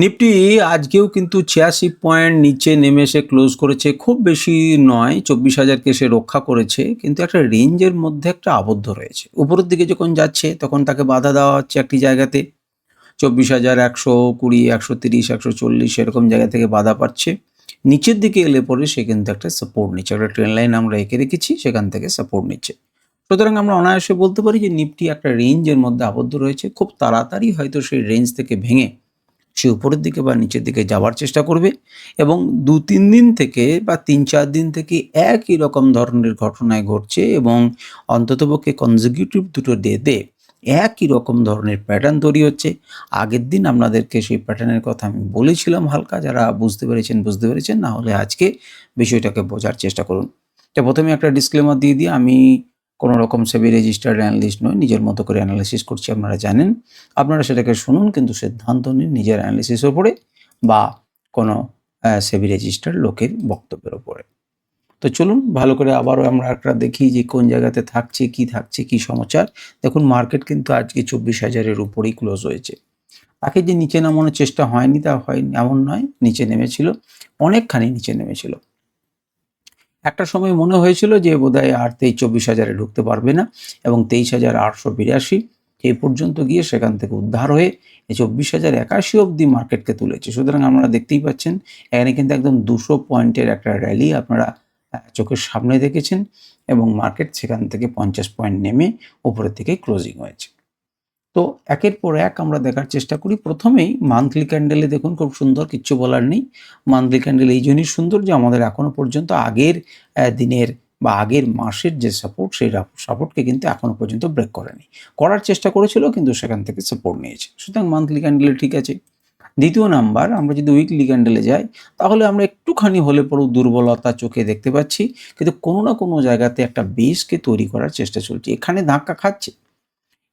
Nifty আজকেও কিন্তু ৮৬ point নিচে নেমে এসে ক্লোজ করেছে। খুব বেশি নয়, ২৪,০০০কে সে রক্ষা করেছে। কিন্তু একটা রেঞ্জের মধ্যে একটা আবদ্ধ রয়েছে। উপরের দিকে যখন যাচ্ছে তখন তাকে বাধা দেওয়া হচ্ছে একটি জায়গাতে। ২৪,১২০, ১৩০, ১৪০ এরকম জায়গা থেকে বাধা পাচ্ছে। নিচের দিকে এলে পরে সে কিন্তু একটা সাপোর্ট নিচ্ছে। একটা ট্রেন্ড লাইন আমরা এঁকে রেখেছি, সেখান থেকে সাপোর্ট নিচ্ছে। সুতরাং আমরা অনায়াসে বলতে পারি যে নিফটি একটা রেঞ্জের মধ্যে আবদ্ধ রয়েছে। খুব তাড়াতাড়ি হয়তো সেই রেঞ্জ থেকে ভেঙে সে উপরের দিকে বা নিচের দিকে যাওয়ার চেষ্টা করবে এবং ২-৩ দিন থেকে বা ৩-৪ দিন থেকে একই রকম ধরনের ঘটনায় ঘটছে এবং অন্ততপক্ষে কনজিকিউটিভ দুটো ডেতে একই রকম ধরনের প্যাটার্ন তৈরি হচ্ছে। আগের দিন আপনাদেরকে সেই প্যাটার্নের কথা আমি বলেছিলাম হালকা, যারা বুঝতে পেরেছেন, না হলে আজকে বিষয়টাকে বোঝার চেষ্টা করুন। তো প্রথমে একটা ডিসক্লেমার দিয়ে দিই, আমি কোনো রকম সেবি রেজিস্টার্ড অ্যানালিস্ট নই, নিজের মতো করে অ্যানালিসিস করছি, আপনারা জানেন। আপনারা সেটাকে শুনুন, কিন্তু সিদ্ধান্ত নিন নিজের অ্যানালিসিসের উপরে বা কোনো সেবি রেজিস্টার্ড লোকের বক্তব্যের উপরে। তো চলুন ভালো করে আবারও আমরা একটা দেখি যে কোন জায়গাতে থাকছে, কি সমাচার। দেখুন, মার্কেট কিন্তু আজকে ২৪,০০০-এর উপরেই ক্লোজ হয়েছে। তাকে যে নিচে নামানোর চেষ্টা হয়নি তা হয়নি এমন নয়, নিচে নেমেছিল, অনেকখানি নিচে নেমেছিল। একটা সময় মনে হয়েছিল যে বোধহয় আর ২৪,০০০-এ ঢুকতে পারবে না এবং ২৩,৮৮২ এই পর্যন্ত গিয়ে সেখান থেকে উদ্ধার হয়ে এই ২৪,০৮১ অবধি মার্কেটকে তুলেছে। সুতরাং আপনারা দেখতেই পাচ্ছেন এখানে কিন্তু একদম ২০০ পয়েন্টের একটা র্যালি আপনারা চোখের সামনে দেখেছেন এবং মার্কেট সেখান থেকে ৫০ পয়েন্ট নেমে উপরের দিকে ক্লোজিং হয়েছে। তো একের পর এক আমরা দেখার চেষ্টা করি। প্রথমেই মান্থলি ক্যান্ডেলে দেখুন, খুব সুন্দর, কিচ্ছু বলার নেই। মান্থলি ক্যান্ডেল এই জন্যই সুন্দর যে আমাদের এখনো পর্যন্ত আগের দিনের বা আগের মাসের যে সাপোর্ট, সেই সাপোর্টকে কিন্তু এখনো পর্যন্ত ব্রেক করেনি। করার চেষ্টা করেছিল কিন্তু সেখান থেকে সাপোর্ট নিয়েছে। সুতরাং মান্থলি ক্যান্ডেলে ঠিক আছে। দ্বিতীয় নাম্বার, আমরা যদি উইকলি ক্যান্ডেলে যাই তাহলে আমরা একটুখানি হলে পরেও দুর্বলতা চোখে দেখতে পাচ্ছি, কিন্তু কোনো না কোনো জায়গাতে একটা বেসকে তৈরি করার চেষ্টা চলছে। এখানে ধাক্কা খাচ্ছে,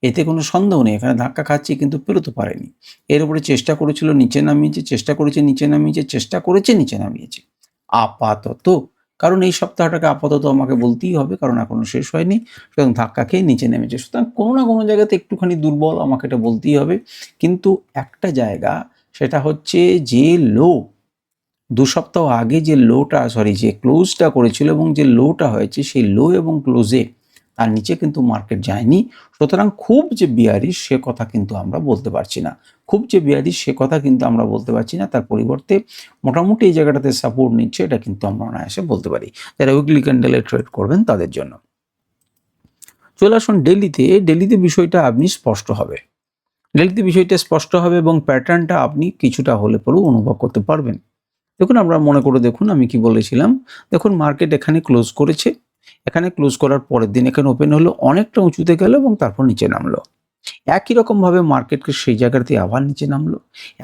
এতে কোনো সন্দেহ নেই, এখানে ধাক্কা খাচ্ছে কিন্তু পেরোতে পারেনি। এর উপরে চেষ্টা করেছিল, নিচে নামিয়েছে, চেষ্টা করেছে, নিচে নামিয়েছে, চেষ্টা করেছে, নিচে নামিয়েছে। আপাতত, কারণ এই সপ্তাহটাকে আপাতত আমাকে বলতেই হবে, কারণ এখনো শেষ হয়নি। সুতরাং ধাক্কা খেয়ে নিচে নেমেছে। সুতরাং কোনো না কোনো জায়গাতে একটুখানি দুর্বল, আমাকে এটা বলতেই হবে। কিন্তু একটা জায়গা, সেটা হচ্ছে যে লো ২ সপ্তাহ আগে যে ক্লোজটা করেছিল এবং যে লোটা হয়েছে, সেই লো এবং ক্লোজে তার নিচে কিন্তু মার্কেট যায়নি। সুতরাং খুব যে বিয়ারিশ সে কথা কিন্তু আমরা বলতে পারছি না। তার পরিবর্তে মোটামুটি এই জায়গাটাতে সাপোর্ট নিচ্ছে, এটা কিন্তু আমরা অনায়াসে বলতে পারি, যারা উইকলি ক্যান্ডেলে ট্রেড করবেন তাদের জন্য। চলে আসুন ডেলিতে বিষয়টা আপনি স্পষ্ট হবে। বিষয়টা স্পষ্ট হবে এবং প্যাটার্নটা আপনি কিছুটা হলে পরেও অনুভব করতে পারবেন। দেখুন, আমরা মনে করে দেখুন আমি কি বলেছিলাম। দেখুন, মার্কেট এখানে ক্লোজ করেছে। এখানে ক্লোজ করার পরের দিন এখানে ওপেন হলো, অনেকটা উঁচুতে গেল এবং তারপর নিচে নামলো। একই রকমভাবে মার্কেটকে সেই জায়গাতে আবার নিচে নামলো।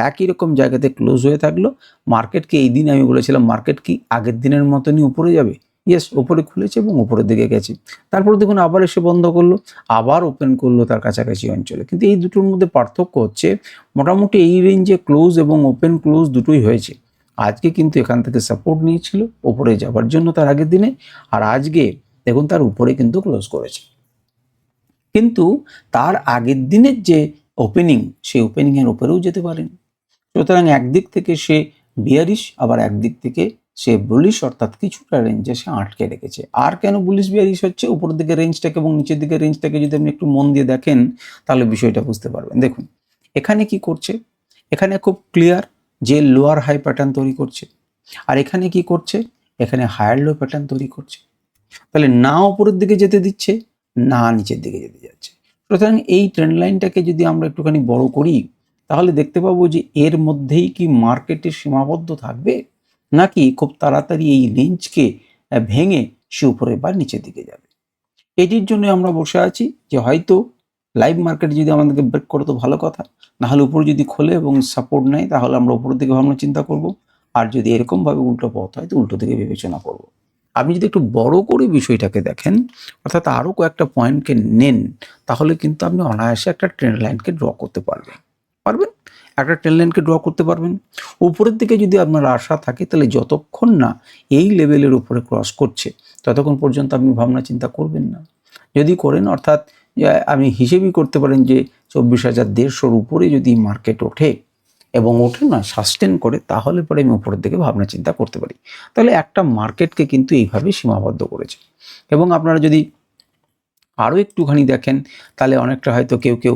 একই রকম জায়গাতে ক্লোজ হয়ে থাকলো। মার্কেটকে এই দিন আমি বলেছিলাম মার্কেট কি আগের দিনের মতনই উপরে যাবে? ইয়েস, উপরে খুলেছে এবং উপরের দিকে গেছে। তারপর দেখুন আবার এসে বন্ধ করলো, আবার ওপেন করলো তার কাছাকাছি অঞ্চলে। কিন্তু এই দুটোর মধ্যে পার্থক্য হচ্ছে মোটামুটি এই রেঞ্জে ক্লোজ এবং ওপেন ক্লোজ দুটোই হয়েছে। আজকে কিন্তু এখান থেকে সাপোর্ট নিয়েছিল উপরে যাবার জন্য তার আগের দিনে, আর আজকে দেখুন তার উপরে কিন্তু ক্লোজ করেছে। কিন্তু তার আগের দিনের যে ওপেনিং, সেই ওপেনিংয়ের উপরেও যেতে পারেনি। সুতরাং একদিক থেকে সে বিয়ারিশ, আবার একদিক থেকে সে বুলিশ, অর্থাৎ কিছুটা রেঞ্জে সে আটকে রেখেছে। আর কেন বুলিশ বিয়ারিশ হচ্ছে, উপরের দিকে রেঞ্জটাকে এবং নিচের দিকে রেঞ্জটাকে যদি আপনি একটু মন দিয়ে দেখেন তাহলে বিষয়টা বুঝতে পারবেন। দেখুন এখানে কি করছে, এখানে খুব ক্লিয়ার যে লোয়ার হাই প্যাটার্ন তৈরি করছে, আর এখানে কি করছে, এখানে হায়ার লো প্যাটার্ন তৈরি করছে। তাহলে না উপরের দিকে যেতে দিচ্ছে, না নিচের দিকে যেতে যাচ্ছে। সুতরাং এই ট্রেন্ড লাইনটাকে যদি আমরা একটুখানি বড় করি তাহলে দেখতে পাবো যে এর মধ্যেই কি মার্কেটে সীমাবদ্ধ থাকবে, নাকি খুব তাড়াতাড়ি এই রেঞ্জকে ভেঙে সে উপরে বা নিচের দিকে যাবে। এটির জন্য আমরা বসে আছি যে হয়তো লাইভ মার্কেট যদি আমাদেরকে ব্রেক করে তো ভালো কথা, নাহলে উপরে যদি খোলে এবং সাপোর্ট নেয় তাহলে আমরা উপরের দিকে ভাবনা চিন্তা করব। আর যদি এরকমভাবে উল্টো পথ হয় তো উল্টো দিকে বিবেচনা করব। আপনি যদি একটু বড় করে বিষয়টাকে দেখেন, অর্থাৎ আরও কয়েকটা পয়েন্টকে নেন, তাহলে কিন্তু আপনি অনায়াসে একটা ট্রেন্ড লাইনকে ড্র করতে পারবেন। একটা ট্রেন্ড লাইনকে ড্র করতে পারবেন। উপরের দিকে যদি আপনার আশা থাকে তাহলে যতক্ষণ না এই লেভেলের উপরে ক্রস করছে ততক্ষণ পর্যন্ত আপনি ভাবনা চিন্তা করবেন না। যদি করেন, অর্থাৎ আপনি হিসেবই করতে পারেন যে 24,150 উপরে যদি মার্কেট ওঠে এবং ওঠে না সাস্টেন করে, তাহলে পরে আমি উপরের দিকে ভাবনা চিন্তা করতে পারি। তাহলে একটা মার্কেটকে কিন্তু এইভাবে সীমাবদ্ধ করেছে। এবং আপনারা যদি আরও একটুখানি দেখেন তাহলে অনেকটা হয়তো কেউ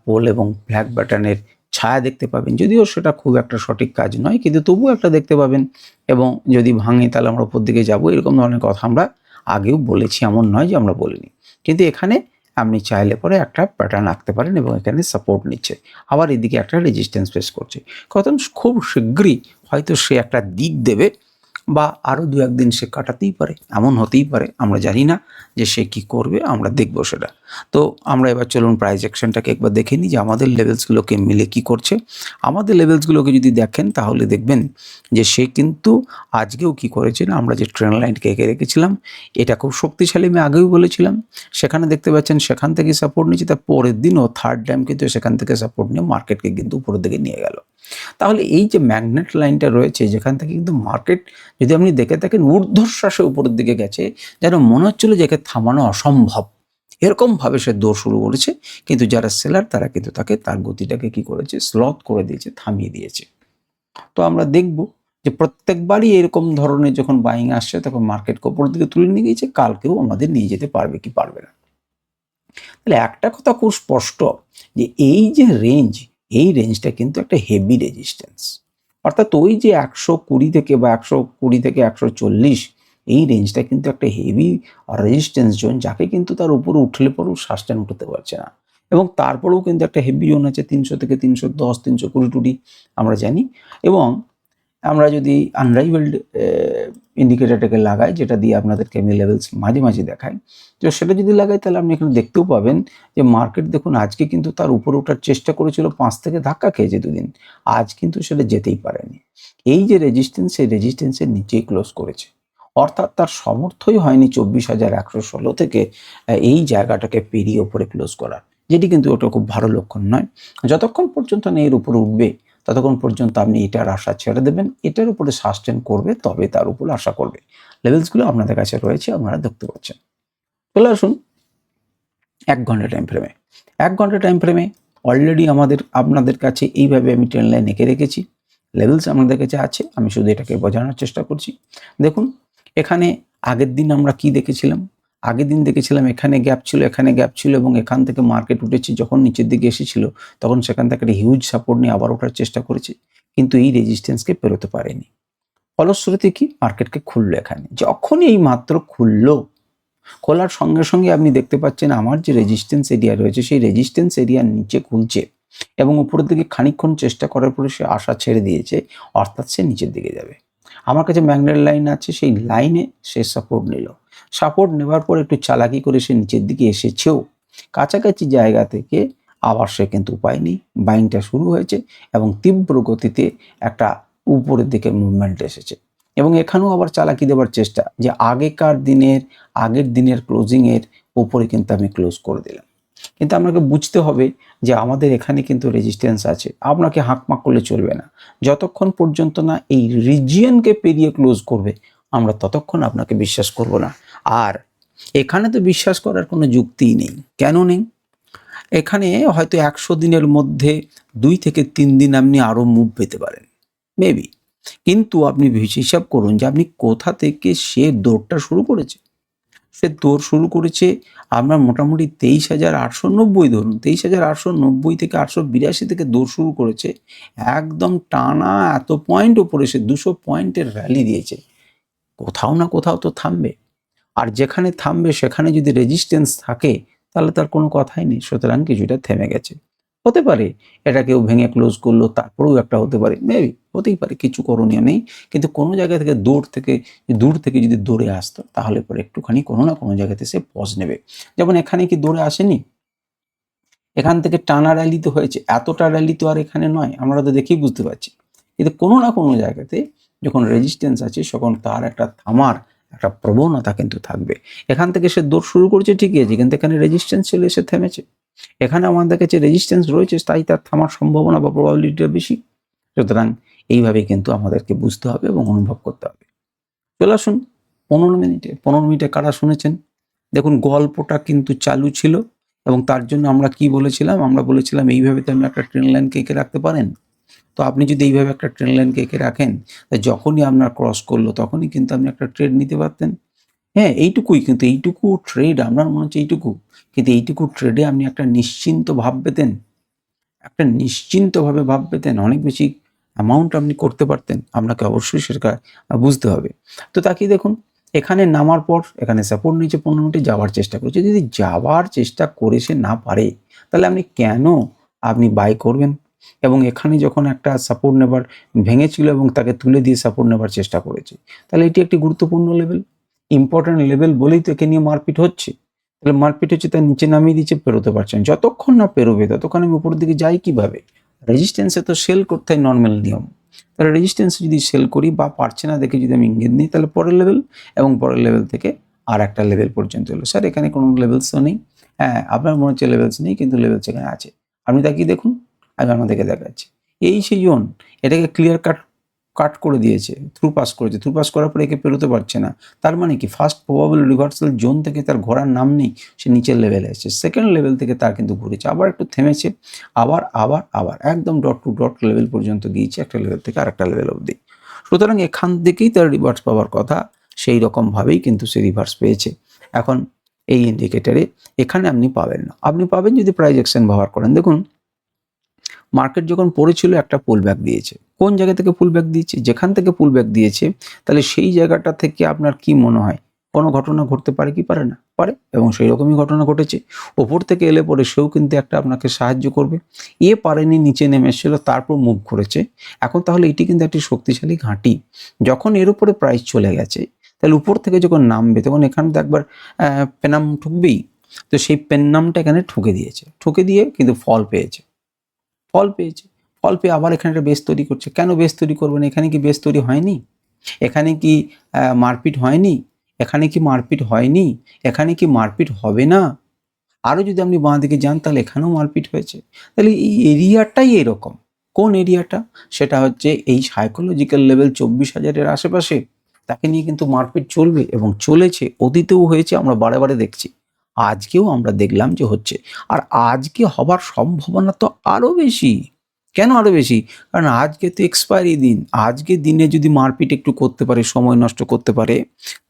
পোল এবং ব্ল্যাক বাটনের ছায়া দেখতে পাবেন, যদিও সেটা খুব একটা সঠিক কাজ নয়, কিন্তু তবুও একটা দেখতে পাবেন। এবং যদি ভাঙে তাহলে আমরা উপর দিকে যাবো, এরকম ধরনের কথা আমরা আগেও বলেছি, এমন নয় যে আমরা বলিনি। কিন্তু এখানে আপনি চাইলে পরে একটা প্যাটার্ন আঁকতে পারেন এবং এখানে সাপোর্ট নিচ্ছে, আবার এদিকে একটা রেজিস্ট্যান্স ফেস করছে। কারণ খুব শীঘ্রই হয়তো সে একটা দিক দেবে, বা আরও দু একদিন সে কাটাতেই পারে, এমন হতেই পারে, আমরা জানি না যে সে কী করবে, আমরা দেখব সেটা। তো আমরা এবার চলুন প্রাইস অ্যাকশনটাকে একবার দেখে নিই যে আমাদের লেভেলসগুলোকে মিলে কি করছে। আমাদের লেভেলসগুলোকে যদি দেখেন তাহলে দেখবেন যে সে কিন্তু আজকেও কি করেছে না, আমরা যে ট্রেন লাইনকে এঁকে রেখেছিলাম এটা খুব শক্তিশালী, আমি আগেও বলেছিলাম। সেখানে দেখতে পাচ্ছেন সেখান থেকে সাপোর্ট নিচ্ছে, তার পরের দিনও থার্ড টাইম কিন্তু সেখান থেকে সাপোর্ট নিয়ে মার্কেটকে কিন্তু উপরের দিকে নিয়ে গেল। তাহলে এই যে ম্যাগনেট লাইনটা রয়েছে যেখান থেকে কিন্তু মার্কেট, যদি আপনি দেখে থাকেন, ঊর্ধ্বশ্বাসে উপরের দিকে গেছে, যেন মনে হচ্ছিল যে একে থামানো অসম্ভব, এরকমভাবে সে দৌড় শুরু করেছে। কিন্তু যারা সেলার তারা কিন্তু তার গতিটাকে কি করেছে, স্লথ করে দিয়েছে, থামিয়ে দিয়েছে। তো আমরা দেখব যে প্রত্যেকবারই এরকম ধরনের যখন বাইং আসছে তখন মার্কেটকে উপরের দিকে তুলে নিয়ে গিয়েছে, কালকেও আমাদের নিয়ে যেতে পারবে কি পারবে না। তাহলে একটা কথা খুব স্পষ্ট যে এই যে রেঞ্জ, এই রেঞ্জটা কিন্তু একটা হেভি রেজিস্ট্যান্স। অর্থাৎ ওই যে 120 থেকে বা 120 থেকে 140, এই রেঞ্জটা কিন্তু একটা হেভি রেজিস্ট্যান্স জোন, যাকে কিন্তু তার উপরে উঠলে পরেও সাস্টেন উঠতে পারছে না। এবং তারপরেও কিন্তু একটা হেভি জোন আছে 300 থেকে 310, 320 টুটি আমরা জানি। এবং আমরা যদি আনরাইভেলড ইন্ডিকেটারটাকে লাগাই, যেটা দিয়ে আপনাদেরকে আমি লেভেলস মাঝে মাঝে দেখাই, তো সেটা যদি লাগাই তাহলে আপনি এখানে দেখতেও পাবেন যে মার্কেট দেখুন আজকে কিন্তু তার উপরে ওঠার চেষ্টা করেছিল, 5 থেকে ধাক্কা খেয়েছে দুদিন, আজ কিন্তু সেটা যেতেই পারেনি। এই যে রেজিস্ট্যান্স, সেই রেজিস্ট্যান্সের নিচেই ক্লোজ করেছে। অর্থাৎ তার সামর্থ্যই হয়নি 24,116 থেকে এই জায়গাটাকে পেরিয়ে ওপরে ক্লোজ করার, যেটি কিন্তু ওটা খুব ভালো লক্ষণ নয়। যতক্ষণ পর্যন্ত না এর উপরে উঠবে ততক্ষণ পর্যন্ত আপনি এটার আশা ছেড়ে দেবেন, এটার উপরে সাস্টেন করবে তবে তার উপরে আশা করবে। লেভেলসগুলো আপনাদের কাছে রয়েছে, আপনারা দেখতে পাচ্ছেন। চলে আসুন 1 ঘন্টা টাইম ফ্রেমে। 1 ঘন্টা টাইম ফ্রেমে অলরেডি আপনাদের কাছে এইভাবে আমি ট্রেন লাইন এঁকে রেখেছি, লেভেলস আমাদের কাছে আছে, আমি শুধু এটাকে বোঝানোর চেষ্টা করছি। দেখুন এখানে আগের দিন আমরা কি দেখেছিলাম, আগের দিন দেখেছিলাম এখানে গ্যাপ ছিল, এখানে গ্যাপ ছিল, এবং এখান থেকে মার্কেট উঠেছে, যখন নিচের দিকে এসেছিল তখন সেখান থেকে একটা হিউজ সাপোর্ট নিয়ে আবার ওঠার চেষ্টা করেছে, কিন্তু এই রেজিস্ট্যান্সকে পেরোতে পারেনি। ফলশ্রুতি কি, মার্কেটকে খুললো, এখানে যখনই এই মাত্র খুললো, খোলার সঙ্গে সঙ্গে আপনি দেখতে পাচ্ছেন আমার যে রেজিস্ট্যান্স এরিয়া রয়েছে সেই রেজিস্ট্যান্স এরিয়ার নিচে খুলছে, এবং উপরের দিকে খানিকক্ষণ চেষ্টা করার পরে সে আশা ছেড়ে দিয়েছে, অর্থাৎ সে নিচের দিকে যাবে। আমার কাছে ম্যাগনেট লাইন আছে, সেই লাইনে সে সাপোর্ট নিল, সাপোর্ট নেওয়ার পর একটু চালাকি করে সে নিচের দিকে এসেছেও, কাছাকাছি জায়গা থেকে আবার সে কিন্তু উপায় নেই, বাইংটা শুরু হয়েছে এবং তীব্র গতিতে একটা উপরের দিকে মুভমেন্ট এসেছে। এবং এখানেও আবার চালাকি দেওয়ার চেষ্টা যে আগের দিনের ক্লোজিংয়ের উপরে কিন্তু আমি ক্লোজ করে দিলাম। কিন্তু আপনাকে বুঝতে হবে যে আমাদের এখানে কিন্তু রেজিস্ট্যান্স আছে, আপনাকে হাঁকমাক করলে চলবে না। যতক্ষণ পর্যন্ত না এই রিজিয়নকে পেরিয়ে ক্লোজ করবে আমরা ততক্ষণ আপনাকে বিশ্বাস করব না। আর এখানে তো বিশ্বাস করার কোনো যুক্তিই নেই। কেন নেই? এখানে হয়তো 100 দিনের মধ্যে 2 থেকে 3 দিন আপনি আরও মুভ পেতে পারেন, মেবি। কিন্তু আপনি হিসাব করুন যে আপনি কোথা থেকে সে দৌড়টা শুরু করেছে। সে দৌড় শুরু করেছে আপনার মোটামুটি 23,890, ধরুন 23,890 থেকে 882 থেকে দৌড় শুরু করেছে, একদম টানা এত পয়েন্ট ওপরে সে 200 পয়েন্টের র্যালি দিয়েছে। কোথাও না কোথাও তো থামবে, আর যেখানে থামবে সেখানে যদি রেজিস্ট্যান্স থাকে তাহলে তার কোনো কথাই নেই, সুতরাং কিছুটা থেমে গেছে। হতে পারে এটা কেউ ভেঙে ক্লোজ করলো, তারপরেও একটা হতে পারে, মেবি হতেই পারে, কিছু করণীয় নেই। কিন্তু কোনো জায়গা থেকে দূর থেকে যদি দৌড়ে আসতো তাহলে পরে একটুখানি কোনো না কোনো জায়গাতে সে পজ নেবে। যেমন এখানে কি দৌড়ে আসেনি, এখান থেকে টানা র্যালি তো হয়েছে, এতটা র্যালি তো আর এখানে নয়, আমরা তো দেখেই বুঝতে পারছি। কিন্তু কোনো না কোনো জায়গাতে যখন রেজিস্ট্যান্স আছে তখন তার একটা থামার একটা প্রবণতা কিন্তু থাকবে। এখান থেকে সে দৌড় শুরু করছে ঠিকই আছে, কিন্তু এখানে রেজিস্ট্যান্স ছিল, এসে থেমেছে। এখানে আমাদের কাছে রেজিস্ট্যান্স রয়েছে, তাই তার থামার সম্ভাবনা বা প্রবাবিলিটিটা বেশি। সুতরাং এইভাবে কিন্তু আমাদেরকে বুঝতে হবে এবং অনুভব করতে হবে। চলে আসুন 15 মিনিটে কারা শুনেছেন, দেখুন গল্পটা কিন্তু চালু ছিল, এবং তার জন্য আমরা কি বলেছিলাম, আমরা বলেছিলাম এইভাবে তো আপনি একটা ট্রেন লাইনকে এঁকে রাখতে পারেন। তো আপনি যদি এইভাবে একটা ট্রেন্ড লাইনকে এঁকে রাখেন, তা যখনই আপনার ক্রস করলো তখনই কিন্তু আপনি একটা ট্রেড নিতে পারতেন। হ্যাঁ, এইটুকুই, কিন্তু এইটুকু ট্রেড আপনার মনে হচ্ছে এইটুকু, কিন্তু এইটুকু ট্রেডে আপনি একটা নিশ্চিন্ত ভাব পেতেন, একটা নিশ্চিন্তভাবে ভাব পেতেন, অনেক বেশি অ্যামাউন্ট আপনি করতে পারতেন। আপনাকে অবশ্যই সেটা বুঝতে হবে। তো তাকিয়ে দেখুন, এখানে নামার পর এখানে সাপোর্ট নিচে 15 মিনিটে যাওয়ার চেষ্টা করেছে। যদি যাওয়ার চেষ্টা করে সে না পারে, তাহলে আপনি বাই করবেন? এবং এখানে যখন একটা সাপোর্ট নেবার ভেঙেছিল এবং তাকে তুলে দিয়ে সাপোর্ট নেবার চেষ্টা করেছে, তাহলে এটি একটি গুরুত্বপূর্ণ লেভেল, ইম্পর্টেন্ট লেভেল বলেই তো একে নিয়ে মারপিট হচ্ছে। তাহলে মারপিট হচ্ছে, তার নিচে নামিয়ে দিচ্ছে, পেরোতে পারছেন। যতক্ষণ না পেরোবে ততক্ষণ আমি উপরের দিকে যাই কিভাবে? রেজিস্ট্যান্সে তো সেল করতে হয়, নর্মাল নিয়ম। তাহলে রেজিস্ট্যান্সে যদি সেল করি বা পারছে না দেখে যদি আমি ইঙ্গিত নিই, তাহলে পরের লেভেল, এবং পরের লেভেল থেকে আর একটা লেভেল পর্যন্ত এলো। স্যার এখানে কোনো লেভেলসও নেই। হ্যাঁ, আপনার মনে হচ্ছে লেভেলস নেই, কিন্তু লেভেলস এখানে আছে। আপনি তাকিয়ে দেখুন, আমি আপনাদেরকে দেখাচ্ছি। এই সেই জোন, এটাকে ক্লিয়ার কাট করে দিয়েছে, থ্রু পাস করেছে। থ্রু পাস করার পরে একে পেরোতে পারছে না। তার মানে কি, ফার্স্ট প্রবাবল রিভার্সাল জোন থেকে তার ঘোরার নাম নেই, সে নিচের লেভেলে এসেছে। সেকেন্ড লেভেল থেকে তার কিন্তু ঘুরেছে, আবার একটু থেমেছে, আবার একদম ডট টু ডট লেভেল পর্যন্ত গিয়েছে, একটা লেভেল থেকে আরেকটা লেভেল অবধি। সুতরাং এখান থেকেই তার রিভার্স পাওয়ার কথা, সেই রকমভাবেই কিন্তু সে রিভার্স পেয়েছে। এখন এই ইন্ডিকেটারে এখানে আপনি পাবেন না, আপনি পাবেন যদি প্রাইস অ্যাকশন ব্যবহার করেন। দেখুন, মার্কেট যখন পড়েছিল একটা পুল ব্যাক দিয়েছে। কোন জায়গা থেকে পুল ব্যাক দিয়েছে? যেখান থেকে পুল ব্যাক দিয়েছে, তাহলে সেই জায়গাটা থেকে আপনার কি মনে হয় কোনো ঘটনা ঘটতে পারে কি পারে না? পারে, এবং সেই রকমই ঘটনা ঘটেছে। ওপর থেকে এলে পরে সেও কিন্তু একটা আপনাকে সাহায্য করবে। পারেনি, নিচে নেমে এসেছিল, তারপর মুভ করেছে। এখন তাহলে এটি কিন্তু একটি শক্তিশালী ঘাঁটি। যখন এর উপরে প্রাইস চলে গেছে, তাহলে উপর থেকে যখন নামবে তখন এখানে তো একবার পেনাম ঠুকবেই। তো সেই পেন্নামটা এখানে ঠুকে দিয়েছে, ঠুকে দিয়ে কিন্তু ফল পেয়েছে। ফল পেয়েছে, ফল পেয়ে আবার এখানে একটা বেস তৈরি করছে। কেন বেস তৈরি করবে না? এখানে কি বেস তৈরি হয়নি? এখানে কি মারপিট হয়নি? এখানে কি মারপিট হয়নি? এখানে কি মারপিট হবে না? আরও যদি আপনি বাঁ দিকে যান, তাহলে এখানেও মারপিট হয়েছে। তাহলে এই এরিয়াটাই এরকম। কোন এরিয়াটা? সেটা হচ্ছে এই সাইকোলজিক্যাল লেভেল 24,000-এর আশেপাশে। তাকে নিয়ে কিন্তু মারপিট চলবে, এবং চলেছে, অতীতেও হয়েছে, আমরা বারে বারে দেখছি। আজকেও আমরা দেখলাম যে হচ্ছে। আর আজকে হবার সম্ভাবনা তো আরও বেশি। কেন আরও বেশি? কারণ আজকে তো এক্সপায়ারি দিন। আজকে দিনে যদি মারপিট একটু করতে পারে, সময় নষ্ট করতে পারে,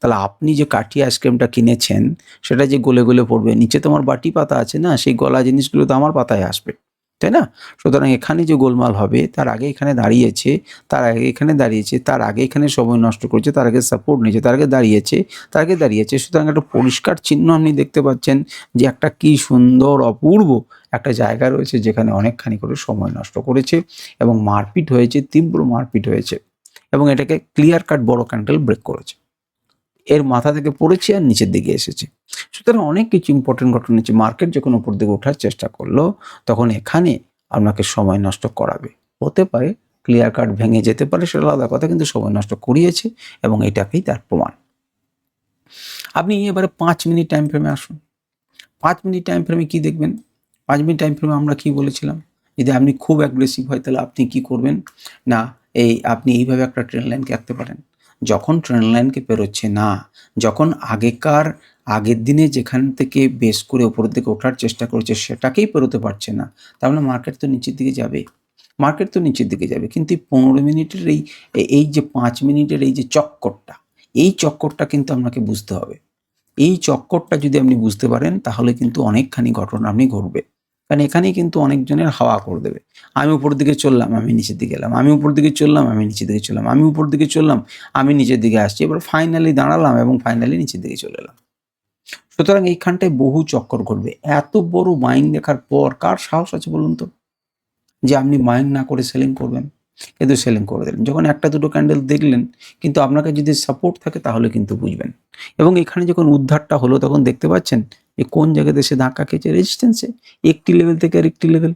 তাহলে আপনি যে কাঠি আইসক্রিমটা কিনেছেন, সেটা যে গলে গলে পড়বে। নিচে তো আমার বাটি পাতা আছে না, সেই গলা জিনিসগুলো তো আমার পাতায় আসবে, তাই না? সুতরাং এখানে যে গোলমাল হবে, তার আগে এখানে দাঁড়িয়েছে, তার আগে এখানে দাঁড়িয়েছে, তার আগে এখানে সময় নষ্ট করেছে, তার আগে সাপোর্ট নিয়েছে, তার আগে দাঁড়িয়েছে। সুতরাং একটা পরিষ্কার চিহ্ন আপনি দেখতে পাচ্ছেন যে একটা কি সুন্দর অপূর্ব একটা জায়গা রয়েছে, যেখানে অনেকখানি করে সময় নষ্ট করেছে এবং মারপিট হয়েছে, তীব্র মারপিট হয়েছে, এবং এটাকে ক্লিয়ার কাট বড় ক্যান্ডেল ব্রেক করেছে। এর মাথা থেকে পড়েছে আর নিচের দিকে এসেছে। সুতরাং অনেক কিছু ইম্পর্টেন্ট ঘটনা হচ্ছে। মার্কেট যখন উপর দিকে ওঠার চেষ্টা করলো, তখন এখানে আপনাকে সময় নষ্ট করাবে। হতে পারে ক্লিয়ার কাট ভেঙে যেতে পারে, সেটা আলাদা কথা, কিন্তু সময় নষ্ট করিয়েছে, এবং এটাকেই তার প্রমাণ। আপনি এবারে 5 মিনিট টাইম ফ্রেমে আসুন। 5 মিনিট টাইম ফ্রেমে কী দেখবেন? 5 মিনিট টাইম ফ্রেমে আমরা কী বলেছিলাম? যদি আপনি খুব অ্যাগ্রেসিভ হয়, তাহলে আপনি কী করবেন? না, আপনি এইভাবে একটা ট্রেন্ড লাইনকে আঁকতে পারেন। যখন ট্রেন্ড লাইনকে পেরোচ্ছে না, যখন আগের দিনে যেখান থেকে বেস করে উপরের দিকে ওঠার চেষ্টা করেছে সেটাকেই পেরোতে পারছে না, তার মানে মার্কেট তো নিচের দিকে যাবে। কিন্তু এই 15 মিনিটের এই যে 5 মিনিটের এই যে চক্করটা, এই চক্করটা কিন্তু আপনাকে বুঝতে হবে। এই চক্করটা যদি আপনি বুঝতে পারেন, তাহলে কিন্তু অনেকখানি ঘটনা আপনি ঘটবে। কারণ এখানেই কিন্তু অনেকজনের হাওয়া করে দেবে। আমি উপরের দিকে চললাম, আমি নিচের দিকে এলাম, আমি উপরের দিকে চললাম, আমি নিচের দিকে চললাম, আমি উপরের দিকে চললাম, আমি নিচের দিকে আসছি। এবার ফাইনালি দাঁড়ালাম এবং ফাইনালি নিচের দিকে চলে এলাম। সুতরাং এইখানটায় বহু চক্কর ঘটবে। এত বড় বাইং দেখার পর কার সাহস আছে বলুন তো, যে আপনি বাইং না করে সেলিং করবেন? কিন্তু সেলিং করে দিলেন। যখন একটা দুটো ক্যান্ডেল দেখলেন, কিন্তু আপনাকে যদি সাপোর্ট থাকে তাহলে কিন্তু বুঝবেন। এবং এখানে যখন উদ্ধারটা হলো, তখন দেখতে পাচ্ছেন যে কোন জায়গাতে সে ধাক্কা খেয়েছে? রেজিস্ট্যান্সে। একটি লেভেল থেকে আরেকটি লেভেল।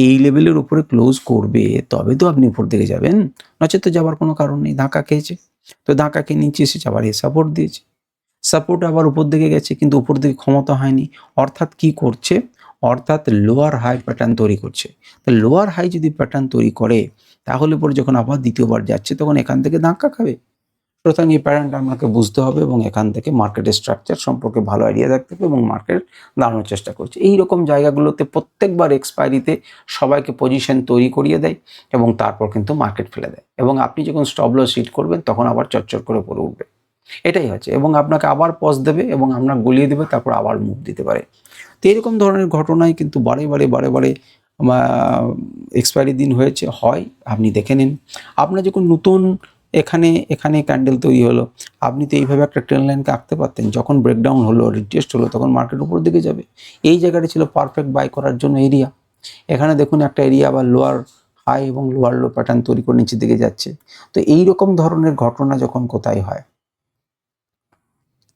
এই লেভেলের উপরে ক্লোজ করবে, তবে তো আপনি উপর দিকে যাবেন, নচেত তো যাবার কোনো কারণ নেই। ধাক্কা খেয়েছে, তো ধাক্কা খেয়ে নিচে এসেছে, আবার সাপোর্ট দিয়েছে, সাপোর্ট আবার উপর দিকে গেছে, কিন্তু উপর দিকে ক্ষমতা হয়নি। অর্থাৎ কি করছে? অর্থাৎ লোয়ার হাই প্যাটার্ন তৈরি করছে। তো লোয়ার হাই যদি প্যাটার্ন তৈরি করে, তাহলে পরে যখন আবার দ্বিতীয়বার যাচ্ছে, তখন এখান থেকে ধাক্কা খাবে। সুতরাং এই প্যাটার্নটা আপনাকে বুঝতে হবে এবং এখান থেকে মার্কেটের স্ট্রাকচার সম্পর্কে ভালো আইডিয়া থাকতে হবে এবং মার্কেট দাঁড়ানোর চেষ্টা করছে। এইরকম জায়গাগুলোতে প্রত্যেকবার এক্সপায়ারিতে সবাইকে পজিশন তৈরি করিয়ে দেয় এবং তারপর কিন্তু মার্কেট ফেলে দেয় এবং আপনি যখন স্টপ লস হিট করবেন তখন আবার চচ্চর করে পড়ে উঠবে। এটাই হচ্ছে, এবং আপনাকে আবার পজ দেবে এবং আপনার গলিয়ে দেবে, তারপর আবার মুভ দিতে পারে। তো এরকম ধরনের ঘটনায় কিন্তু বারে বারে এক্সপায়ারি দিন হয়েছে হয়, আপনি দেখে নিন। আপনার যখন নতুন এখানে ক্যান্ডেল তৈরি হলো, আপনি তো এইভাবে একটা ট্রেন লাইনকে আঁকতে পারতেন। যখন ব্রেকডাউন হলো, রিটেস্ট হলো, তখন মার্কেট উপর দিকে যাবে। এই জায়গাটা ছিল পারফেক্ট বাই করার জন্য এরিয়া। এখানে দেখুন একটা এরিয়া আবার লোয়ার হাই এবং লোয়ার লো প্যাটার্ন তৈরি করে নিচের দিকে যাচ্ছে। তো এইরকম ধরনের ঘটনা যখন কোথায় হয়,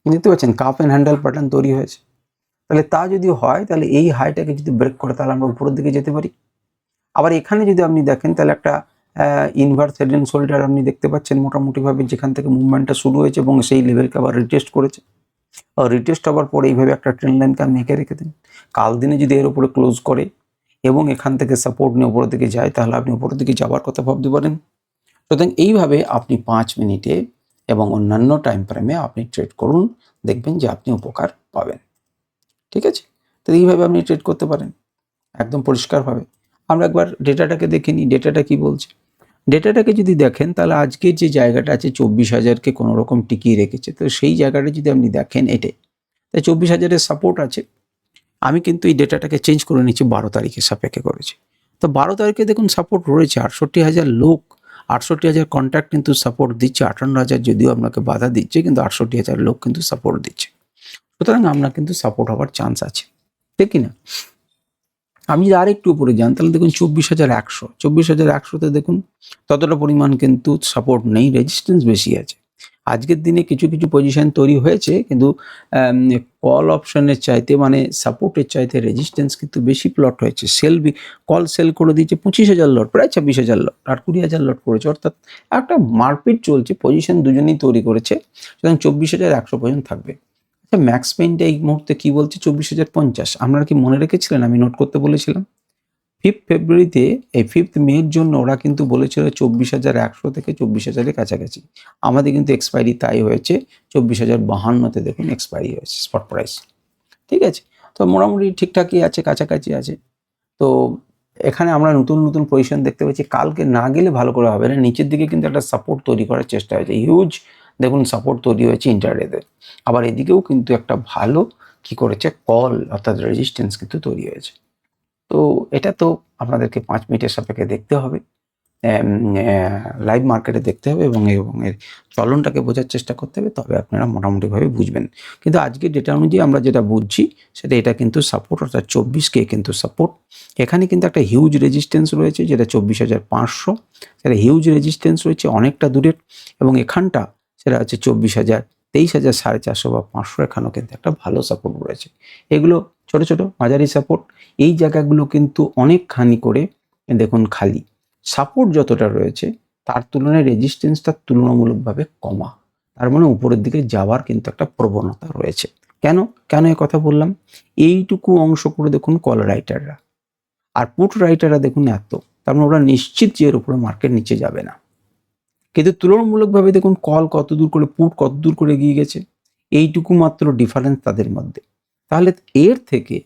দেখতে পাচ্ছেন কাপ অ্যান্ড হ্যান্ডেল প্যাটার্ন তৈরি হয়েছে। তাহলে তা যদি হয়, তাহলে এই হাইটাকে যদি ব্রেক করে তাহলে আমরা উপরের দিকে যেতে পারি। আবার এখানে যদি আপনি দেখেন তাহলে একটা ইনভার্স হেড অ্যান্ড শোল্ডার আপনি দেখতে পাচ্ছেন মোটামুটিভাবে, যেখান থেকে মুভমেন্টটা শুরু হয়েছে এবং সেই লেভেলকে আবার রিটেস্ট করেছে। আর রিটেস্ট হওয়ার পরে এইভাবে একটা ট্রেন লাইনকে আপনি এঁকে রেখে দিন। কাল দিনে যদি এর উপরে ক্লোজ করে এবং এখান থেকে সাপোর্ট নিয়ে উপরের দিকে যায়, তাহলে আপনি উপরের দিকে যাওয়ার কথা ভাবতে পারেন। সুতরাং এইভাবে আপনি 5 মিনিটে এবং অন্যান্য টাইম ফ্রেমে আপনি ট্রেড করুন, দেখবেন যে আপনি উপকার পাবেন। ঠিক আছে? তো এইভাবে আপনি ট্রেড করতে পারেন একদম পরিষ্কারভাবে। আমরা একবার ডেটাটাকে দেখে নিই, ডেটাটা কি বলছে। ডেটাটাকে যদি দেখেন তাহলে আজকের যে জায়গাটা আছে 24,000কে কোনো রকম টিকিয়ে রেখেছে। তো সেই জায়গাটা যদি আপনি দেখেন এটাই, তাই 24,000-এর সাপোর্ট আছে। আমি কিন্তু এই ডেটাটাকে চেঞ্জ করে নিচ্ছি, 12 তারিখের সাপেক্ষে করেছি। তো 12 তারিখে দেখুন সাপোর্ট রয়েছে 68,000 লোক, 68,000 কন্ট্রাক্ট কিন্তু সাপোর্ট দিচ্ছে। 58,000 যদিও আপনাকে বাধা দিচ্ছে, কিন্তু 68,000 লোক কিন্তু সাপোর্ট দিচ্ছে। সুতরাং আপনার কিন্তু সাপোর্ট হওয়ার চান্স আছে, ঠিক কিনা? আমি যদি আর একটু উপরে যান তাহলে দেখুন 24,100, 24,100-তে দেখুন ততটা পরিমাণ কিন্তু সাপোর্ট নেই, রেজিস্ট্যান্স বেশি আছে। আজকের দিনে কিছু পজিশন তৈরি হয়েছে, কিন্তু কল অপশনের চাইতে মানে সাপোর্টের চাইতে রেজিস্ট্যান্স কিন্তু বেশি প্লট হয়েছে। কল সেল করে দিয়েছে 25,000 লট, প্রায় 26,000 লট, আর 20,000 লট করেছে। অর্থাৎ একটা মারপিট চলছে, পজিশন দুজনেই তৈরি করেছে। সুতরাং 24,100 পর্যন্ত থাকবে। ম্যাক্স পেইনটা এই মুহূর্তে কি বলছে? 24,050। আপনারা কি মনে রেখেছিলেন? আমি নোট করতে বলেছিলাম 5th ফেব্রুয়ারিতে, এই 5th মের জন্য ওরা কিন্তু বলেছিল 24,100 থেকে 24,000-এর কাছাকাছি। আমাদের কিন্তু এক্সপায়ারি তাই হয়েছে, 24,052-তে দেখুন এক্সপায়ারি হয়েছে স্পট প্রাইস। ঠিক আছে? তো মোটামুটি ঠিকঠাকই আছে, কাছাকাছি আছে। তো এখানে আমরা নতুন পজিশন দেখতে পাচ্ছি। কালকে না গেলে ভালো করে হবে না। নিচের দিকে কিন্তু একটা সাপোর্ট তৈরি করার চেষ্টা হয়েছে, হিউজ দেখুন সাপোর্ট তৈরি হয়েছে ইন্টারডেতে। আবার এদিকেও কিন্তু একটা ভালো কি করেছে, কল অর্থাৎ রেজিস্ট্যান্স কিন্তু তৈরি হয়েছে। তো এটা তো আপনাদেরকে 5 মিনিটের সাপেক্ষে দেখতে হবে, লাইভ মার্কেটে দেখতে হবে এবং এর চলনটাকে বোঝার চেষ্টা করতে হবে, তবে আপনারা মোটামুটিভাবে বুঝবেন। কিন্তু আজকের ডেটা অনুযায়ী আমরা যেটা বুঝছি সেটা এটা কিন্তু সাপোর্ট, অর্থাৎ 24K কিন্তু সাপোর্ট। এখানে কিন্তু একটা হিউজ রেজিস্ট্যান্স রয়েছে যেটা 24,500, সেটা হিউজ রেজিস্ট্যান্স রয়েছে অনেকটা দূরের, এবং এখানটা সেটা হচ্ছে 24,000, 23,450 বা 500, এখানেও কিন্তু একটা ভালো সাপোর্ট রয়েছে। এগুলো ছোট মাঝারি সাপোর্ট। এই জায়গাগুলো কিন্তু অনেকখানি করে দেখুন খালি। সাপোর্ট যতটা রয়েছে তার তুলনায় রেজিস্ট্যান্সটা তুলনামূলকভাবে কমা, তার মানে উপরের দিকে যাওয়ার কিন্তু একটা প্রবণতা রয়েছে। কেন এ কথা বললাম? এইটুকু অংশ করে দেখুন কল রাইটাররা, আর পুট রাইটাররা দেখুন এত, তার মানে ওরা নিশ্চিত যে এর উপরে মার্কেট নিচে যাবে না। কিন্তু তুলনামূলকভাবে দেখুন কল কত দূর করে, পুট কত দূর করে এগিয়ে গেছে, এইটুকু মাত্র ডিফারেন্স তাদের মধ্যে। তাহলে এর থেকে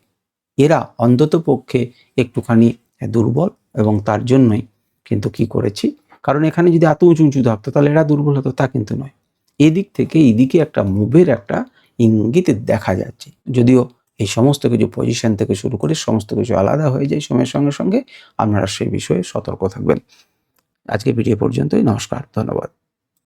এরা অন্তত পক্ষে একটুখানি দুর্বল, এবং তার জন্যই কিন্তু কি করেছি, কারণ এখানে যদি এত উঁচু থাকতো তাহলে এরা দুর্বল হতো, তা কিন্তু নয়। এদিক থেকে এইদিকে একটা মুভের একটা ইঙ্গিত দেখা যাচ্ছে, যদিও এই সমস্ত কিছু পজিশন থেকে শুরু করে সমস্ত কিছু আলাদা হয়ে যায় সময়ের সঙ্গে সঙ্গে। আপনারা সেই বিষয়ে সতর্ক থাকবেন। আজকে ভিডিও পর্যন্তই। নমস্কার, ধন্যবাদ।